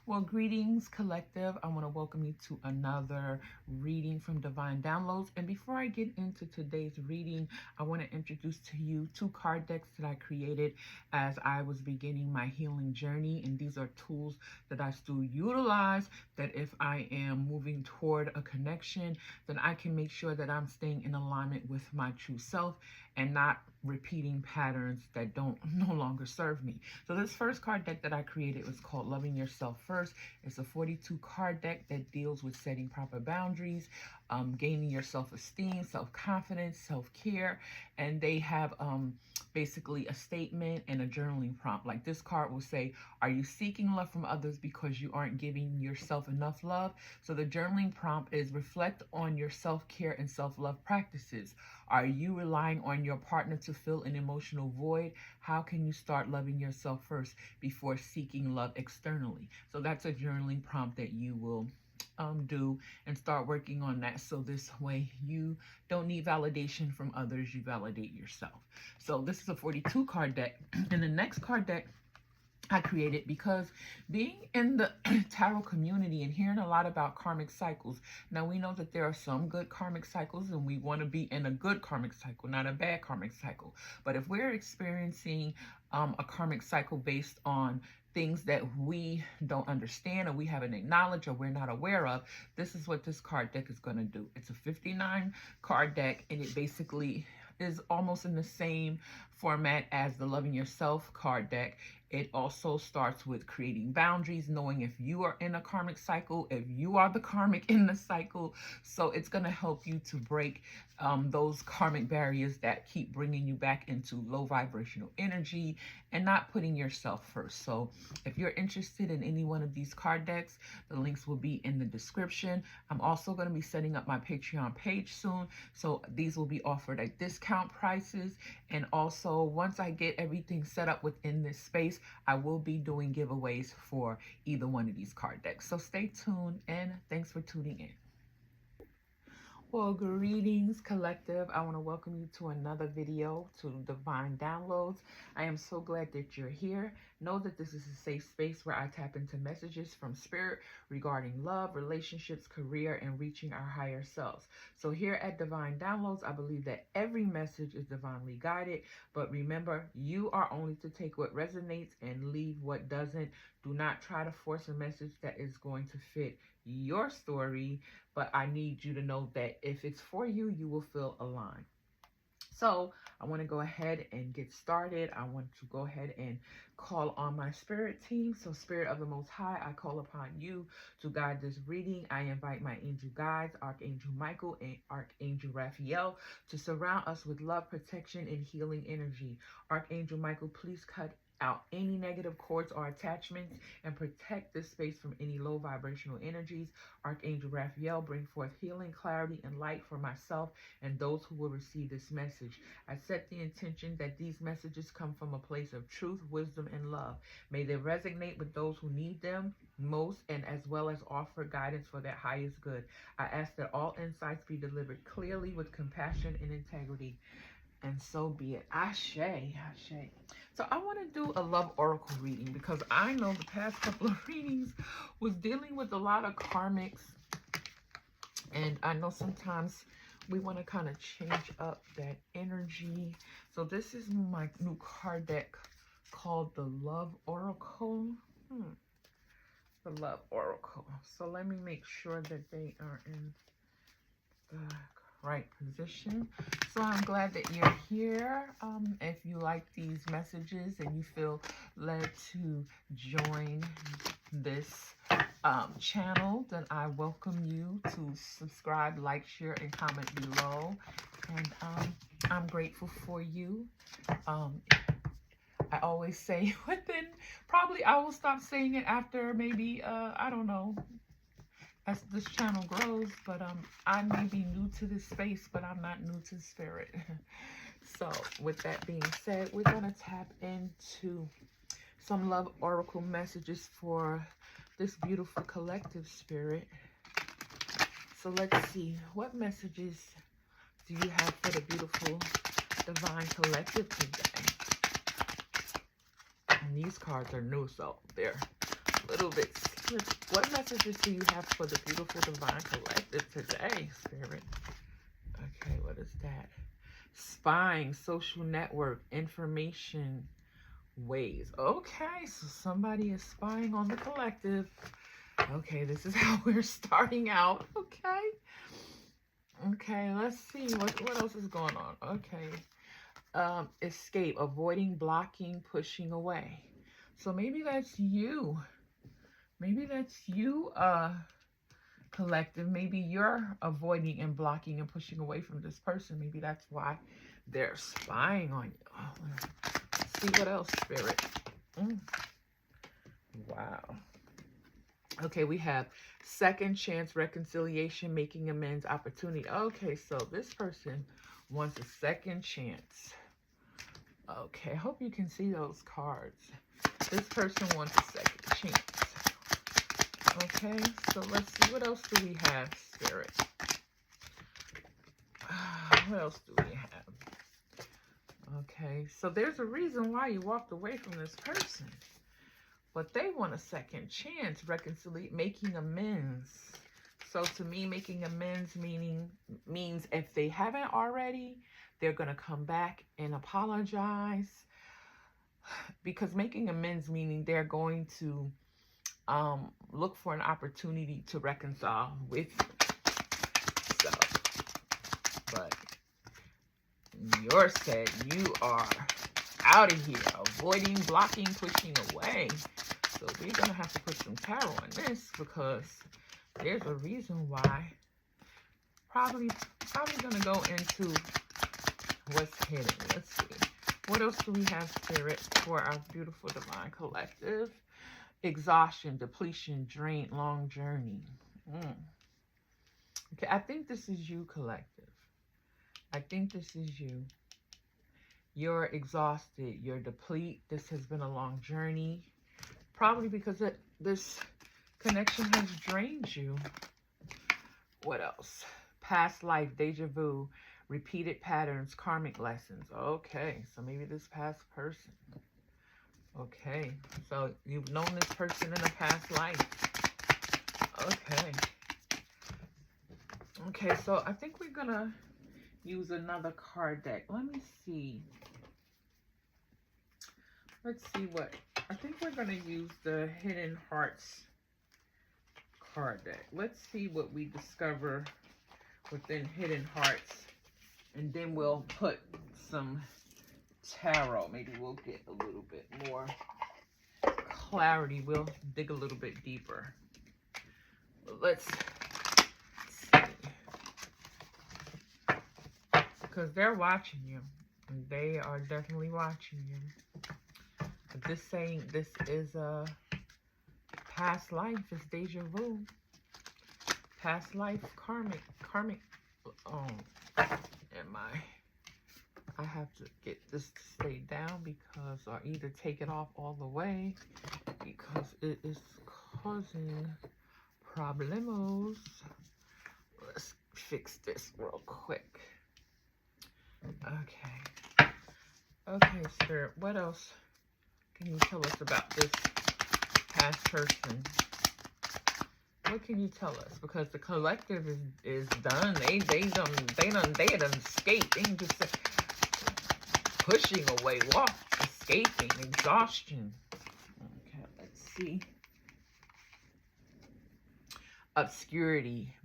Well, greetings, collective. I want to welcome you to another reading from Divine Downloads. And before I get into today's reading, I want to introduce to you two card decks that I created as I was beginning my healing journey. And these are tools that I still utilize, that if I am moving toward a connection, then I can make sure that I'm staying in alignment with my true self and not repeating patterns that don't no longer serve me. So this first card deck that I created was called Loving Yourself First. It's a 42 card deck that deals with setting proper boundaries, gaining your self-esteem, self-confidence, self-care, and they have basically a statement and a journaling prompt. Like this card will say, are you seeking love from others because you aren't giving yourself enough love? So the journaling prompt is reflect on your self-care and self-love practices. Are you relying on your partner to fill an emotional void? How can you start loving yourself first before seeking love externally? So that's a journaling prompt that you will do and start working on that. So this way you don't need validation from others, you validate yourself. So this is a 42 card deck. And the next card deck I created because being in the tarot community and hearing a lot about karmic cycles. Now we know that there are some good karmic cycles and we want to be in a good karmic cycle, not a bad karmic cycle. But if we're experiencing a karmic cycle based on things that we don't understand or we haven't acknowledged or we're not aware of, this is what this card deck is going to do. It's a 59 card deck and it basically is almost in the same format as the Loving Yourself card deck. It also starts with creating boundaries, knowing if you are in a karmic cycle, if you are the karmic in the cycle. So it's going to help you to break those karmic barriers that keep bringing you back into low vibrational energy and not putting yourself first. So if you're interested in any one of these card decks, the links will be in the description. I'm also going to be setting up my Patreon page soon. So these will be offered at discount prices. And also once I get everything set up within this space, I will be doing giveaways for either one of these card decks. So stay tuned and thanks for tuning in. Well, greetings, collective. I want to welcome you to another video to Divine Downloads. I am so glad that you're here. Know that this is a safe space where I tap into messages from spirit regarding love, relationships, career, and reaching our higher selves. So here at Divine Downloads, I believe that every message is divinely guided. But remember, you are only to take what resonates and leave what doesn't. Do not try to force a message that is going to fit your story, but I need you to know that if it's for you, you will feel aligned. So I want to go ahead and get started. I want to go ahead and call on my spirit team. So Spirit of the Most High, I call upon you to guide this reading. I invite my angel guides, Archangel Michael and Archangel Raphael, to surround us with love, protection, and healing energy. Archangel Michael, please cut out any negative cords or attachments and protect this space from any low vibrational energies. Archangel Raphael, bring forth healing, clarity, and light for myself and those who will receive this message. I set the intention that these messages come from a place of truth, wisdom, and love. May they resonate with those who need them most, and as well as offer guidance for their highest good. I ask that all insights be delivered clearly with compassion and integrity. And so be it. Ashe, ashe. So I want to do a love oracle reading because I know the past couple of readings was dealing with a lot of karmics. And I know sometimes we want to kind of change up that energy. So this is my new card deck called the Love Oracle. The Love Oracle. So let me make sure that they are in the right position. So I'm glad that you're here. If you like these messages and you feel led to join this channel, then I welcome you to subscribe, like, share, and comment below. And I'm grateful for you. I always say within, probably I will stop saying it after maybe, I don't know, as this channel grows, but I may be new to this space, but I'm not new to spirit. So with that being said, we're going to tap into some love oracle messages for this beautiful collective spirit. So let's see, what messages do you have for the beautiful divine collective today? And these cards are new, so they're a little bit slippery. messages do you have for the beautiful divine collective today, Spirit? Okay, what is that? Spying, social network, information, ways. Okay, so somebody is spying on the collective. Okay, this is how we're starting out. Okay. Okay, let's see what else is going on. Okay. Escape, avoiding, blocking, pushing away. So maybe that's you. Maybe that's you, collective. Maybe you're avoiding and blocking and pushing away from this person. Maybe that's why they're spying on you. Oh, let's see what else, Spirit. Wow. Okay, we have second chance, reconciliation, making amends, opportunity. Okay, so this person wants a second chance. Okay, I hope you can see those cards. This person wants a second chance. Okay, so let's see. What else do we have, Spirit? What else do we have? Okay, so there's a reason why you walked away from this person. But they want a second chance, making amends. So to me, making amends means if they haven't already, they're going to come back and apologize. Because making amends meaning they're going to look for an opportunity to reconcile with you. So, but you're said you are out of here, avoiding, blocking, pushing away. So we're going to have to put some tarot on this because there's a reason why. Probably going to go into what's hidden. Let's see. What else do we have, Spirit, for our beautiful divine collective? Exhaustion, depletion, drain, long journey. Okay, I think this is you, collective. I think this is you. You're exhausted. You're depleted. This has been a long journey. Probably because this connection has drained you. What else? Past life, deja vu, repeated patterns, karmic lessons. Okay, so maybe this past person. Okay, so you've known this person in a past life. Okay. Okay, so I think we're going to use another card deck. Let me see. Let's see what... I think we're going to use the Hidden Hearts card deck. Let's see what we discover within Hidden Hearts. And then we'll put some tarot. Maybe we'll get a little bit more clarity. We'll dig a little bit deeper. Let's see. Because they're watching you. They are definitely watching you. This saying this is a past life, is deja vu. Past life, karmic. I have to get this to stay down because, or either take it off all the way because it is causing problemos. Let's fix this real quick. Okay. Okay, Spirit, what else can you tell us about this past person? What can you tell us? Because the collective is done. They done escaped. They just pushing away, escaping, exhaustion. Okay, let's see. Obscurity,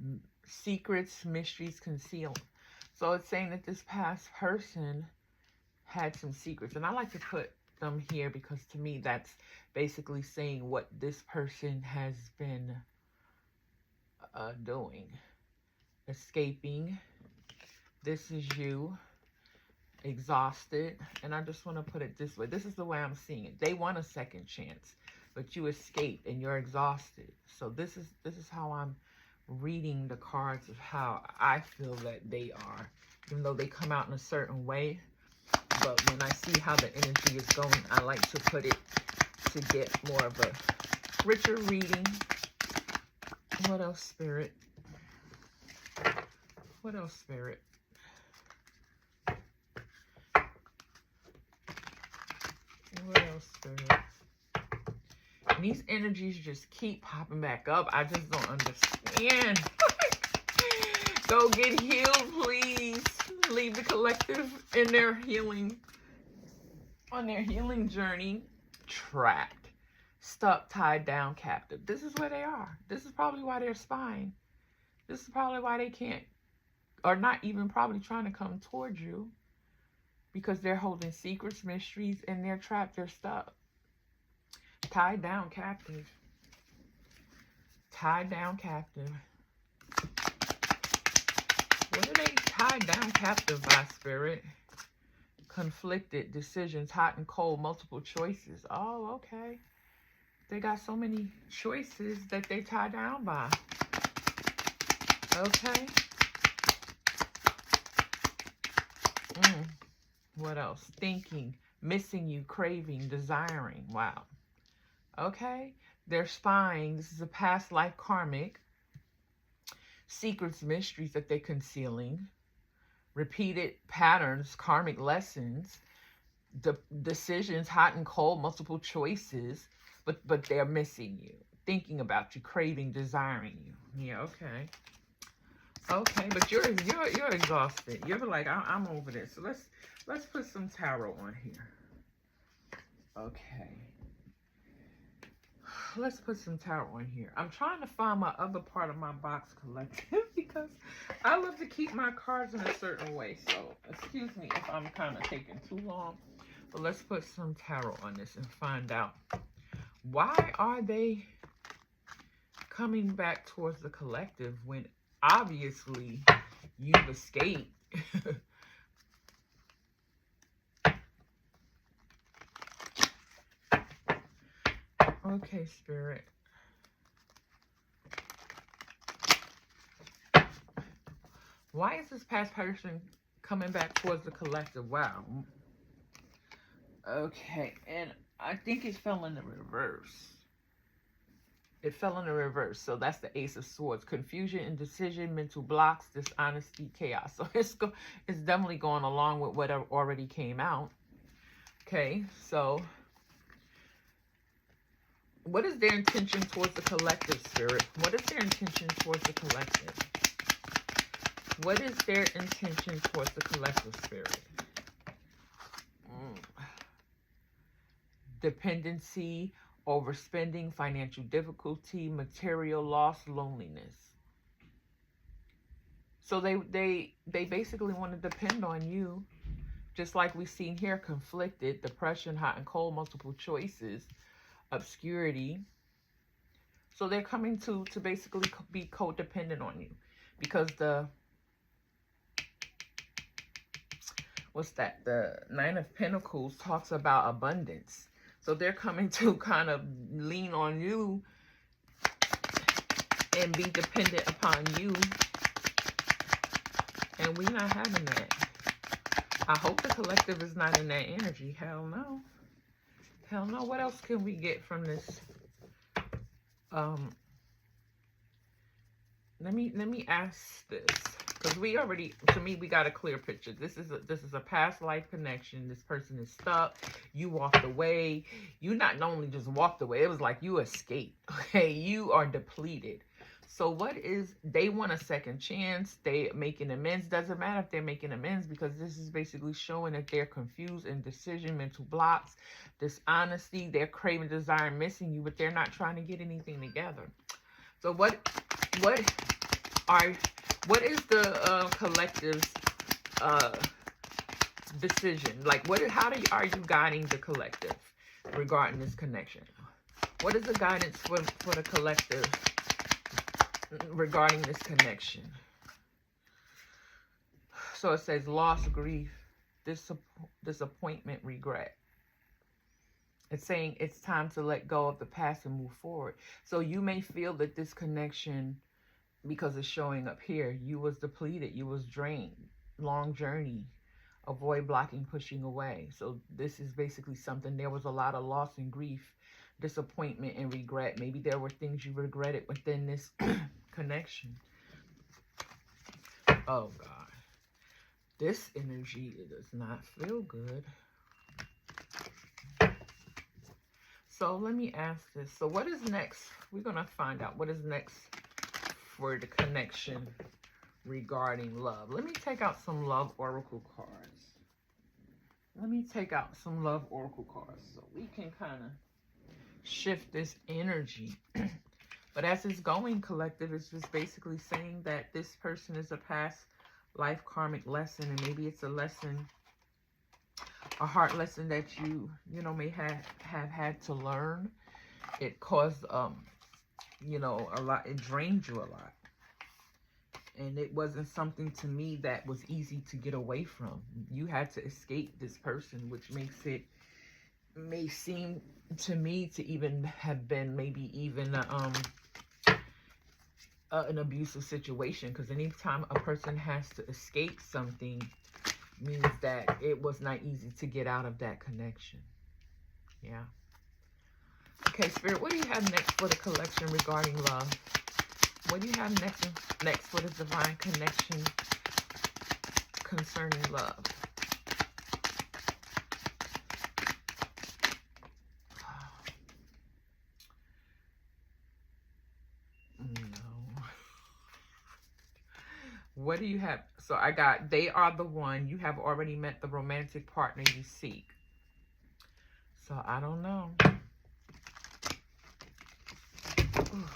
secrets, mysteries concealed. So it's saying that this past person had some secrets, and I like to put them here because to me that's basically saying what this person has been doing. Escaping. This is you. Exhausted. And I just want to put it this way. This is the way I'm seeing it. They want a second chance, but you escaped and you're exhausted. So this is how I'm reading the cards of how I feel that they are, even though they come out in a certain way. But when I see how the energy is going, I like to put it to get more of a richer reading. What else, Spirit? What else, Spirit? What else, Spirit? And these energies just keep popping back up. I just don't understand. Go get healed, please. Leave the collective in their healing, on their healing journey, trapped, stuck, tied down, captive. This is where they are. This is probably why they're spying. This is probably why they can't, or not even probably trying to come towards you, because they're holding secrets, mysteries, and they're trapped, they're stuck. Tied down, captive. Tied down, captive. What are they tied down, captive by, Spirit? Conflicted decisions, hot and cold, multiple choices. Oh, okay. They got so many choices that they tie down by. Okay. What else? Thinking, missing you, craving, desiring. Wow. Okay. They're spying. This is a past life karmic. Secrets, mysteries that they're concealing. Repeated patterns, karmic lessons. Decisions, hot and cold, multiple choices. But they're missing you. Thinking about you, craving, desiring you. Yeah, okay. Okay, but you're exhausted. You're like, I'm over this. So let's put some tarot on here. Okay. Let's put some tarot on here. I'm trying to find my other part of my box collective because I love to keep my cards in a certain way. So excuse me if I'm kind of taking too long. But let's put some tarot on this and find out. Why are they coming back towards the collective when obviously you've escaped? Okay, Spirit. Why is this past person coming back towards the collective? Wow. Okay, and I think it fell in the reverse. It fell in the reverse. So that's the Ace of Swords. Confusion, indecision, mental blocks, dishonesty, chaos. So it's definitely going along with what already came out. Okay, so what is their intention towards the collective, Spirit? What is their intention towards the collective? What is their intention towards the collective, Spirit? Dependency, overspending, financial difficulty, material loss, loneliness. So they basically want to depend on you, just like we've seen here. Conflicted, depression, hot and cold, multiple choices, obscurity. So they're coming to basically be codependent on you, because the the Nine of Pentacles talks about abundance. So they're coming to kind of lean on you and be dependent upon you. And we're not having that. I hope the collective is not in that energy. Hell no. Hell no. What else can we get from this? Let me ask this. Because we already, to me, we got a clear picture. This is a past life connection. This person is stuck. You walked away. You not only just walked away, it was like you escaped. Okay, you are depleted. So what is, they want a second chance. They making amends. Doesn't matter if they're making amends, because this is basically showing that they're confused, indecision, mental blocks, dishonesty. They're craving, desire, missing you, but they're not trying to get anything together. So what is the collective's decision? Like, are you guiding the collective regarding this connection? What is the guidance for the collective regarding this connection? So it says loss, grief, disappointment, regret. It's saying it's time to let go of the past and move forward. So you may feel that this connection, because it's showing up here, you was depleted, you was drained, long journey, avoid blocking, pushing away. So this is basically something, there was a lot of loss and grief, disappointment and regret. Maybe there were things you regretted within this connection. Oh God, this energy, it does not feel good. So let me ask this. So what is next? We're going to find out what is next for the connection regarding love. Let me take out some love oracle cards. Let me take out some love oracle cards so we can kind of shift this energy. But as it's going, collective, it's just basically saying that this person is a past life karmic lesson, and maybe it's a lesson, a heart lesson that you may have had to learn. It caused a lot, it drained you a lot. And it wasn't something to me that was easy to get away from. You had to escape this person, which makes it, may seem to me to even have been maybe even an abusive situation. Because anytime a person has to escape something, means that it was not easy to get out of that connection. Yeah. Okay, Spirit, what do you have next for the collection regarding love? What do you have next for the divine connection concerning love? No. What do you have? So I got, they are the one. You have already met the romantic partner you seek. So I don't know. Oh,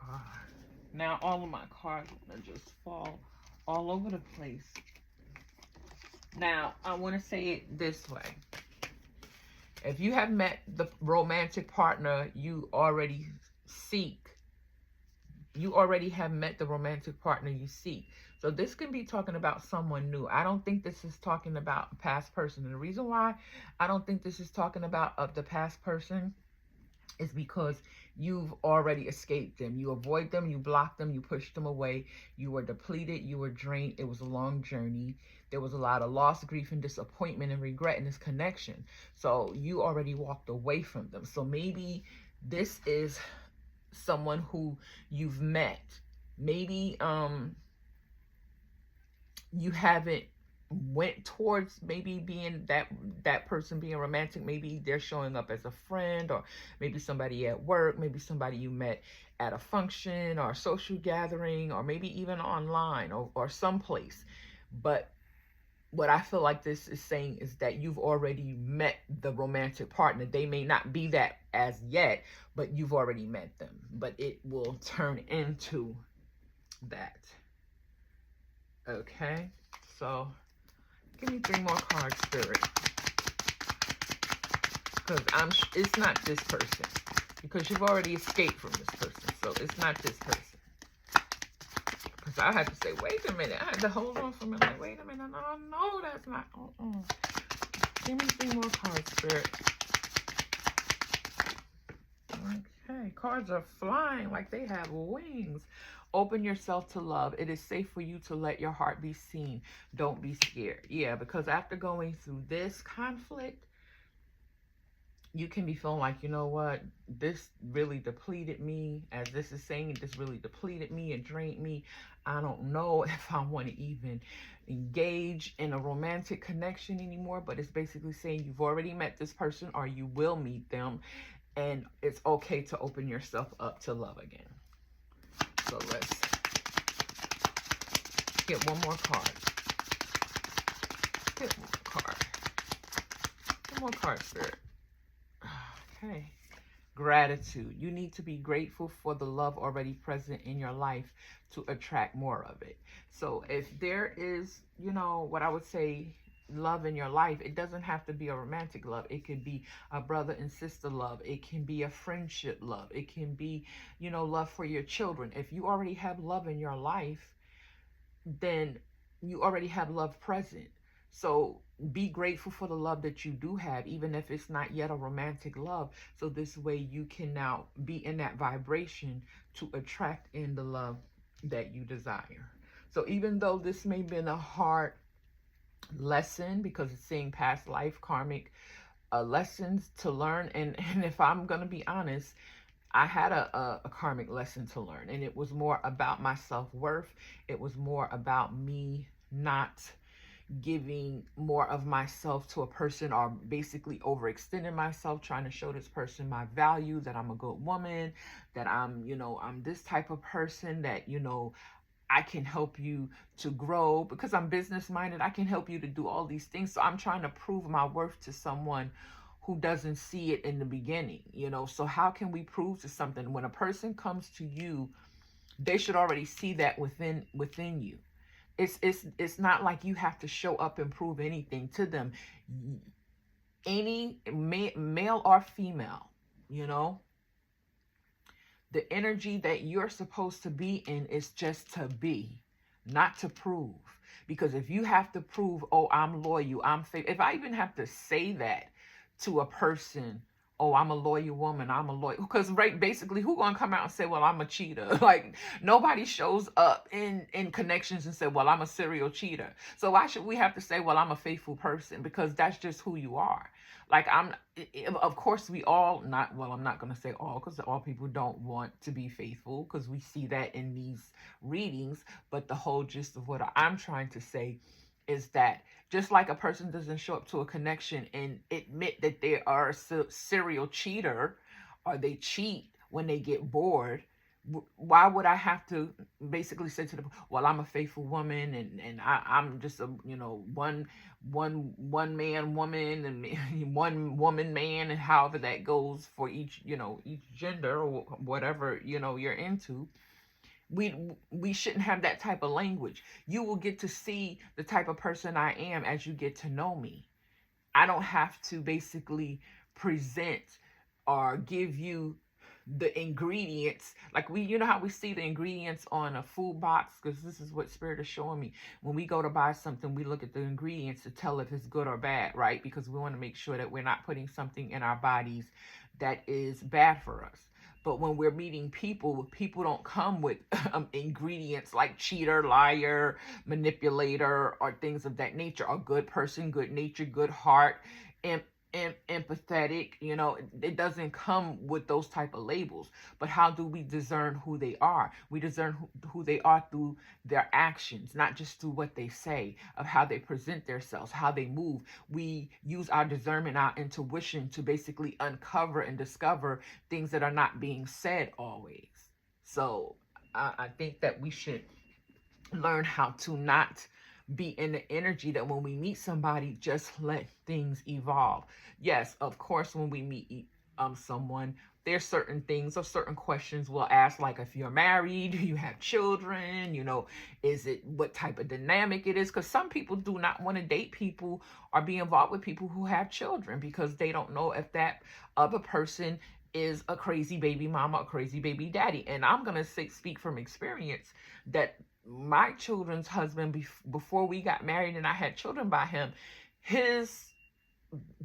God. Now all of my cards just fall all over the place. Now, I want to say it this way. If you have met the romantic partner you already seek, you already have met the romantic partner you seek. So this can be talking about someone new. I don't think this is talking about a past person. And the reason why I don't think this is talking about the past person is because you've already escaped them. You avoid them, you block them, you push them away. You were depleted, you were drained. It was a long journey. There was a lot of loss, grief, and disappointment and regret in this connection. So you already walked away from them. So maybe this is someone who you've met. Maybe you haven't went towards maybe being that person being romantic. Maybe they're showing up as a friend, or maybe somebody at work, maybe somebody you met at a function or a social gathering, or maybe even online or someplace. But what I feel like this is saying is that you've already met the romantic partner. They may not be that as yet, but you've already met them. But it will turn into that. Okay, so give me 3 more cards, Spirit. Because it's not this person. Because you've already escaped from this person. So it's not this person. Because I had to say, wait a minute. I had to hold on for a minute. Like, wait a minute. No, that's not. Give me 3 more cards, Spirit. Okay, cards are flying like they have wings. Open yourself to love. It is safe for you to let your heart be seen. Don't be scared. Yeah, because after going through this conflict, you can be feeling like, you know what, this really depleted me. As this is saying, this really depleted me and drained me. I don't know if I want to even engage in a romantic connection anymore. But it's basically saying you've already met this person, or you will meet them. And it's okay to open yourself up to love again. So let's get one more card. Get one more card. One more card, Spirit. Okay. Gratitude. You need to be grateful for the love already present in your life to attract more of it. So if there is, what I would say, love in your life, it doesn't have to be a romantic love. It could be a brother and sister love. It can be a friendship love. It can be, love for your children. If you already have love in your life, then you already have love present. So be grateful for the love that you do have, even if it's not yet a romantic love. So this way you can now be in that vibration to attract in the love that you desire. So even though this may have been a hard lesson, because it's saying past life karmic lessons to learn, and if I'm gonna be honest, I had a karmic lesson to learn, and it was more about my self-worth. It was more about me not giving more of myself to a person, or basically overextending myself, trying to show this person my value, that I'm a good woman, that I'm this type of person, that, I can help you to grow because I'm business minded. I can help you to do all these things. So I'm trying to prove my worth to someone who doesn't see it in the beginning. So how can we prove to something? When a person comes to you, they should already see that within you. It's not like you have to show up and prove anything to them. Any male or female, you know, the energy that you're supposed to be in is just to be, not to prove. Because if you have to prove, oh, I'm loyal, I'm faithful. If I even have to say that to a person, oh, I'm a loyal woman, I'm a loyal, because right, basically, who gonna come out and say, well, I'm a cheater? Like, nobody shows up in connections and say, well, I'm a serial cheater. So why should we have to say, well, I'm a faithful person? Because that's just who you are. Like, of course, we all, not, well, I'm not going to say all, because all people don't want to be faithful, because we see that in these readings. But the whole gist of what I'm trying to say is that just like a person doesn't show up to a connection and admit that they are a serial cheater, or they cheat when they get bored, why would I have to basically say to them, well, I'm a faithful woman, and I'm just a, one man woman, and one woman man, and however that goes for each gender, or whatever you're into. We shouldn't have that type of language. You will get to see the type of person I am as you get to know me. I don't have to basically present or give you the ingredients, like how we see the ingredients on a food box, because this is what Spirit is showing me. When we go to buy something, we look at the ingredients to tell if it's good or bad, right? Because we want to make sure that we're not putting something in our bodies that is bad for us. But when we're meeting people don't come with ingredients like cheater, liar, manipulator, or things of that nature. A good person, good nature, good heart, and empathetic. It doesn't come with those type of labels. But how do we discern who they are? We discern who they are through their actions, not just through what they say, of how they present themselves, how they move. We use our discernment, our intuition, to basically uncover and discover things that are not being said always. So I think that we should learn how to not be in the energy that when we meet somebody, just let things evolve. Yes, of course, when we meet someone, there's certain things or certain questions we'll ask, like if you're married, do you have children, is it, what type of dynamic it is? Because some people do not want to date people or be involved with people who have children, because they don't know if that other person is a crazy baby mama, a crazy baby daddy. And I'm going to speak from experience that my children's husband, before we got married and I had children by him, his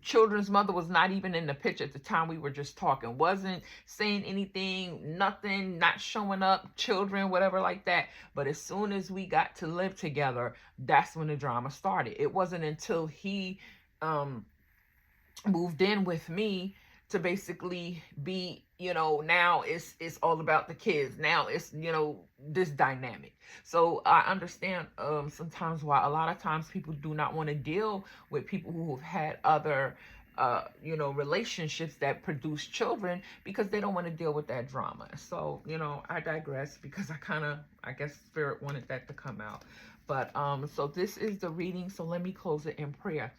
children's mother was not even in the picture at the time. We were just talking, wasn't saying anything, nothing, not showing up, children, whatever like that. But as soon as we got to live together, that's when the drama started. It wasn't until he moved in with me to basically be, now it's all about the kids. Now it's, this dynamic. So I understand sometimes why a lot of times people do not want to deal with people who have had other relationships that produce children, because they don't want to deal with that drama. So, I digress, because I guess Spirit wanted that to come out. But so this is the reading. So let me close it in prayer.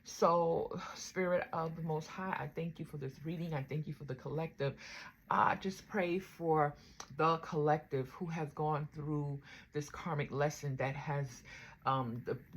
So, Spirit of the Most High, I thank you for this reading. I thank you for the collective. I just pray for the collective who has gone through this karmic lesson that has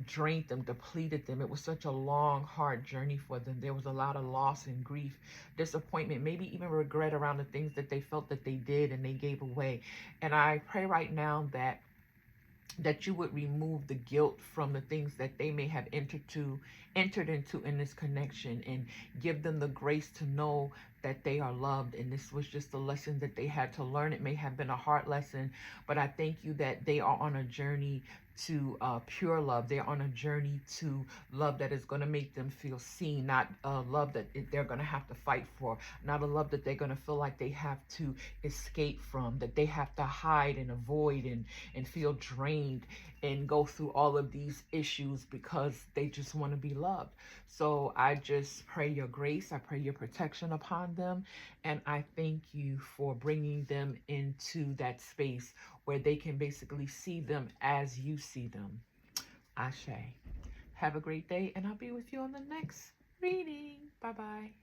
drained them, depleted them. It was such a long, hard journey for them. There was a lot of loss and grief, disappointment, maybe even regret around the things that they felt that they did and they gave away. And I pray right now that you would remove the guilt from the things that they may have entered into in this connection, and give them the grace to know that they are loved. And this was just a lesson that they had to learn. It may have been a hard lesson, but I thank you that they are on a journey to pure love. They're on a journey to love that is going to make them feel seen, not love that they're going to have to fight for, not a love that they're going to feel like they have to escape from, that they have to hide and avoid and feel drained and go through all of these issues because they just want to be loved. So I just pray your grace. I pray your protection upon them. And I thank you for bringing them into that space where they can basically see them as you see them. Ashe. Have a great day, and I'll be with you on the next reading. Bye-bye.